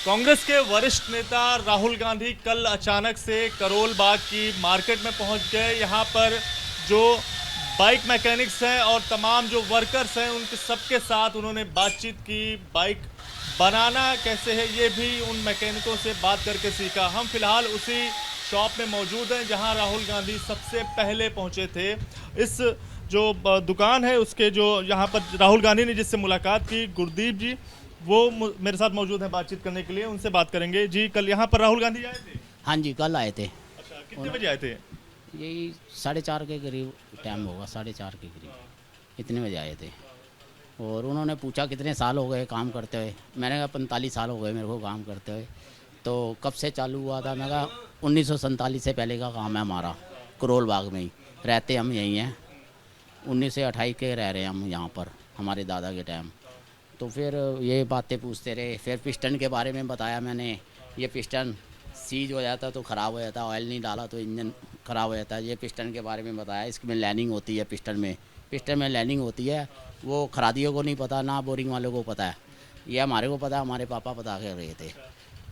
कांग्रेस के वरिष्ठ नेता राहुल गांधी कल अचानक से करोल बाग की मार्केट में पहुंच गए। यहां पर जो बाइक मैकेनिक्स हैं और तमाम जो वर्कर्स हैं उनके सबके साथ उन्होंने बातचीत की। बाइक बनाना कैसे है ये भी उन मैकेनिकों से बात करके सीखा। हम फिलहाल उसी शॉप में मौजूद हैं जहां राहुल गांधी सबसे पहले पहुंचे थे। इस जो दुकान है उसके जो यहाँ पर राहुल गांधी ने जिससे मुलाकात की, गुरदीप जी, वो मेरे साथ मौजूद हैं बातचीत करने के लिए। उनसे बात करेंगे। जी, कल यहाँ पर राहुल गांधी आए थे? हाँ जी, कल आए थे। अच्छा, कितने बजे आए थे? यही 4:30 के करीब टाइम होगा, 4:30 के करीब इतने बजे आए थे। और उन्होंने पूछा कितने साल हो गए काम करते हुए। मैंने कहा 45 साल हो गए मेरे को काम करते हुए। तो कब से चालू हुआ था? मैं कहा 1947 से पहले का काम है हमारा, करोल बाग में ही रहते हम यहीं हैं। 1928 के रह रहे हैं हम यहाँ पर, हमारे दादा के टाइम। तो फिर ये बातें पूछते रहे। फिर पिस्टन के बारे में बताया मैंने। ये पिस्टन सीज हो जाता तो ख़राब हो जाता, ऑयल नहीं डाला तो इंजन ख़राब हो जाता है। ये पिस्टन के बारे में बताया। इसमें लाइनिंग होती है, पिस्टन में लाइनिंग होती है। वो खरादियों को नहीं पता, ना बोरिंग वालों को पता है। ये हमारे को पता है, हमारे पापा बता कर रहे थे।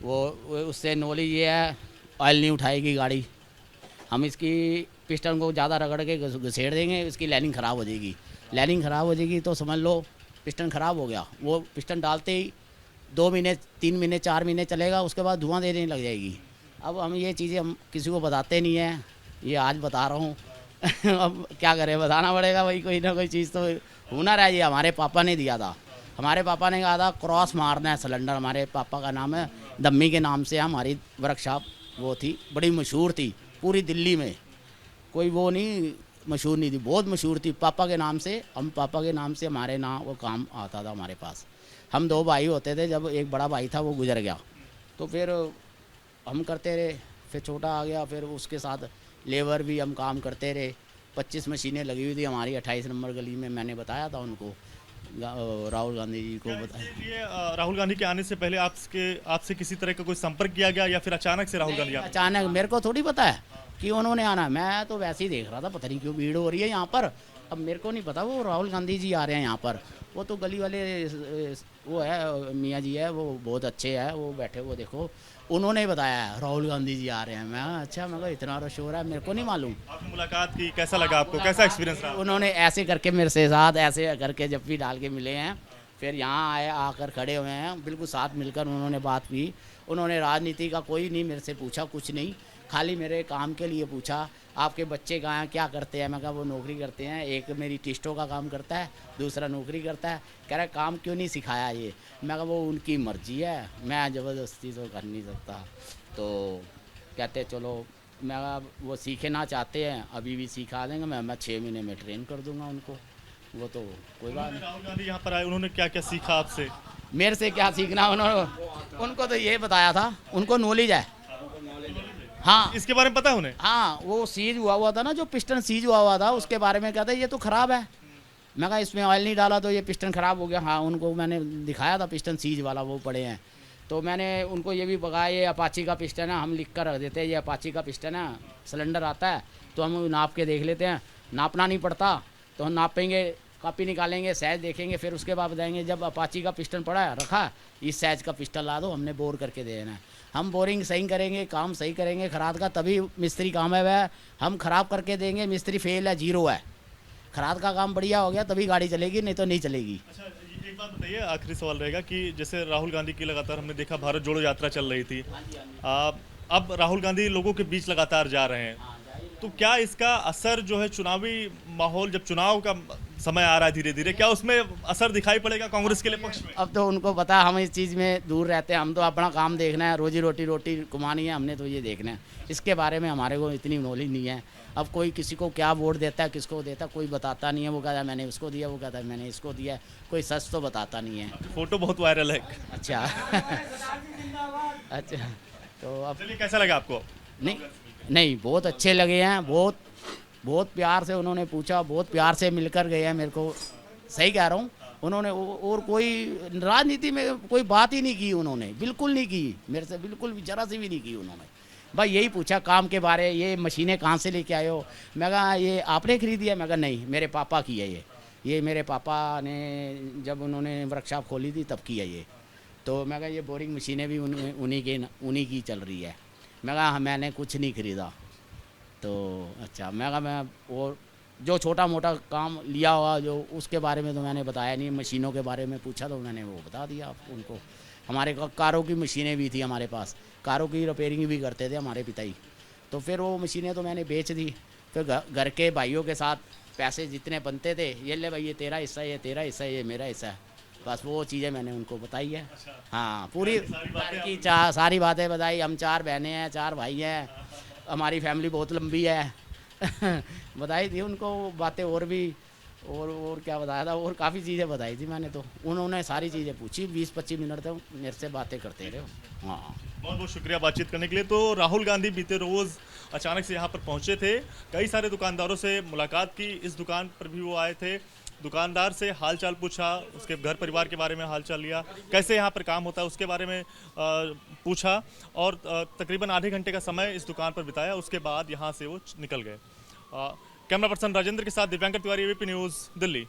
वो उससे नॉलेज ये है, ऑयल नहीं उठाएगी गाड़ी। हम इसकी पिस्टन को ज़्यादा रगड़ के घसेड़ देंगे, इसकी लाइनिंग ख़राब हो जाएगी। लाइनिंग ख़राब हो जाएगी तो समझ लो पिस्टन ख़राब हो गया। वो पिस्टन डालते ही 2 महीने, 3 महीने, 4 महीने चलेगा, उसके बाद धुआं देने लग जाएगी। अब हम ये चीज़ें हम किसी को बताते नहीं हैं, ये आज बता रहा हूँ। अब क्या करें, बताना पड़ेगा भाई। कोई ना कोई चीज़ तो हुनर है। ये हमारे पापा ने दिया था। हमारे पापा ने कहा था क्रॉस मारना है सिलेंडर। हमारे पापा का नाम है दम्मी के नाम से हमारी वर्कशॉप वो थी, बड़ी मशहूर थी पूरी दिल्ली में। कोई वो नहीं मशहूर नहीं थी, बहुत मशहूर थी पापा के नाम से। हम पापा के नाम से हमारे नाम वो काम आता था हमारे पास। हम 2 भाई होते थे, जब एक बड़ा भाई था वो गुजर गया तो फिर हम करते रहे। फिर छोटा आ गया, फिर उसके साथ लेबर भी हम काम करते रहे। 25 मशीनें लगी हुई थी हमारी 28 नंबर गली में। मैंने बताया था उनको, राहुल गांधी जी को बताया। ये राहुल गांधी के आने से पहले आपसे किसी तरह का कोई संपर्क किया गया या फिर अचानक से राहुल गांधी अचानक मेरे को थोड़ी पता है कि उन्होंने आना। मैं तो वैसे ही देख रहा था, पता नहीं क्यों भीड़ हो रही है यहाँ पर। अब मेरे को नहीं पता वो राहुल गांधी जी आ रहे हैं यहाँ पर। वो तो गली वाले वो है मियाँ जी है, वो बहुत अच्छे हैं, वो बैठे वो देखो। उन्होंने बताया है राहुल गांधी जी आ रहे हैं। मैं अच्छा, मैं कहा इतना रश हो रहा है, मेरे को नहीं मालूम। आपने मुलाकात की, कैसा लगा आपको? कैसा एक्सपीरियंस रहा? उन्होंने ऐसे करके मेरे से साथ ऐसे करके जब भी डाल के मिले हैं, फिर यहाँ आए, आकर खड़े हुए हैं, बिल्कुल साथ मिलकर उन्होंने बात की। उन्होंने राजनीति का कोई नहीं मेरे से पूछा, कुछ नहीं। खाली मेरे काम के लिए पूछा, आपके बच्चे कहाँ हैं, क्या करते हैं? मैं कहा वो नौकरी करते हैं। एक मेरी टिस्टों का काम करता है, दूसरा नौकरी करता है। कह रहा है काम क्यों नहीं सिखाया ये? मैं कहा वो उनकी मर्जी है, मैं ज़बरदस्ती तो कर नहीं सकता। तो कहते चलो, मैं कहा वो सीखना चाहते हैं अभी भी सिखा देंगे। मैं 6 महीने में ट्रेन कर दूंगा उनको। वो तो कोई बात नहीं। राहुल गांधी यहाँ पर आए, उन्होंने क्या क्या सीखा आपसे? मेरे से क्या सीखना उन्होंने? उनको तो ये बताया था, उनको नॉलेज है। हाँ, इसके बारे में पता है उन्हें? हाँ, वो सीज हुआ था ना, जो पिस्टन सीज हुआ था उसके बारे में कहते ये तो ख़राब है। मैं कहा इसमें ऑयल नहीं डाला तो ये पिस्टन ख़राब हो गया। हाँ, उनको मैंने दिखाया था पिस्टन सीज वाला, वो पड़े हैं। तो मैंने उनको ये भी बताया ये अपाची का पिस्टन है, हम लिख कर रख देते हैं ये अपाची का पिस्टन है। सिलेंडर आता है तो हम नाप के देख लेते हैं, नापना नहीं पड़ता तो हम नापेंगे, कॉपी निकालेंगे, साइज देखेंगे, फिर उसके बाद बताएंगे जब अपाची का पिस्टन पड़ा है रखा, इस साइज़ का पिस्टन ला दो, हमने बोर करके दे देना है। हम बोरिंग सही करेंगे, काम सही करेंगे खराद का, तभी मिस्त्री काम है वह। हम ख़राब करके देंगे, मिस्त्री फेल है, जीरो है। खराद का काम बढ़िया हो गया तभी गाड़ी चलेगी, नहीं तो नहीं चलेगी। अच्छा, एक बात बताइए, आखिरी सवाल रहेगा कि जैसे राहुल गांधी की लगातार हमने देखा भारत जोड़ो यात्रा चल रही थी। अब राहुल गांधी लोगों के बीच लगातार जा रहे हैं, तो क्या इसका असर जो है चुनावी माहौल, जब चुनाव का समय आ रहा है धीरे धीरे, क्या उसमें असर दिखाई पड़ेगा कांग्रेस के लिए पक्ष में? अब तो उनको पता है हम इस चीज़ में दूर रहते हैं। हम तो अपना काम देखना है, रोजी रोटी कमानी है, हमने तो ये देखना है। इसके बारे में हमारे को इतनी नॉलेज नहीं है। अब कोई किसी को क्या वोट देता है, किसको देता है, कोई बताता नहीं है। वो कहता है मैंने उसको दिया, वो कहता है मैंने इसको दिया। कोई सच तो बताता नहीं है। फोटो बहुत वायरल है। अच्छा। अच्छा, तो अब चलिए, कैसा लगा आपको? नहीं नहीं, बहुत अच्छे लगे हैं। बहुत प्यार से उन्होंने पूछा, बहुत प्यार से मिलकर गए हैं मेरे को। सही कह रहा हूँ। उन्होंने और कोई राजनीति में कोई बात ही नहीं की उन्होंने, बिल्कुल नहीं की मेरे से, बिल्कुल भी जरा सी भी नहीं की उन्होंने। भाई यही पूछा काम के बारे, ये मशीनें कहाँ से लेके आए हो? मैं कहा ये आपने खरीदी है? मैं कहा नहीं, मेरे पापा की है ये मेरे पापा ने जब उन्होंने वर्कशॉप खोली थी तब की है ये। तो मैं कहा ये बोरिंग मशीनें भी उन्हीं की चल रही है। मैं कहा हाँ, मैंने कुछ नहीं ख़रीदा। तो अच्छा, मैं कहा मैं वो जो छोटा मोटा काम लिया हुआ जो उसके बारे में तो मैंने बताया नहीं, मशीनों के बारे में पूछा तो मैंने वो बता दिया उनको। हमारे कारों की मशीनें भी थी हमारे पास, कारों की रिपेयरिंग भी करते थे हमारे पिताजी। तो फिर वो मशीनें तो मैंने बेच दी। फिर घर के भाइयों के साथ पैसे जितने बनते थे, ये ले भाई ये तेरा हिस्सा, ये तेरा हिस्सा, ये मेरा हिस्सा है, बस वो चीज़ें मैंने उनको बताई है। हाँ, पूरी घर की सारी बातें बताई। हम 4 बहनें हैं, 4 भाई हैं, हमारी फैमिली बहुत लंबी है बताई थी उनको बातें। और भी और क्या बताया था, और काफ़ी चीज़ें बताई थी मैंने। तो उन्होंने सारी चीज़ें पूछी, 20-25 मिनट तक मेरे से बातें करते रहे। हाँ, बहुत बहुत शुक्रिया बातचीत करने के लिए। तो राहुल गांधी बीते रोज़ अचानक से यहाँ पर पहुँचे थे, कई सारे दुकानदारों से मुलाकात की। इस दुकान पर भी वो आए थे, दुकानदार से हालचाल पूछा, उसके घर परिवार के बारे में हालचाल लिया, कैसे यहाँ पर काम होता है उसके बारे में पूछा, और तकरीबन आधे घंटे का समय इस दुकान पर बिताया। उसके बाद यहाँ से वो निकल गए। कैमरा पर्सन राजेंद्र के साथ दिव्यांकर तिवारी, एबीपी न्यूज़, दिल्ली।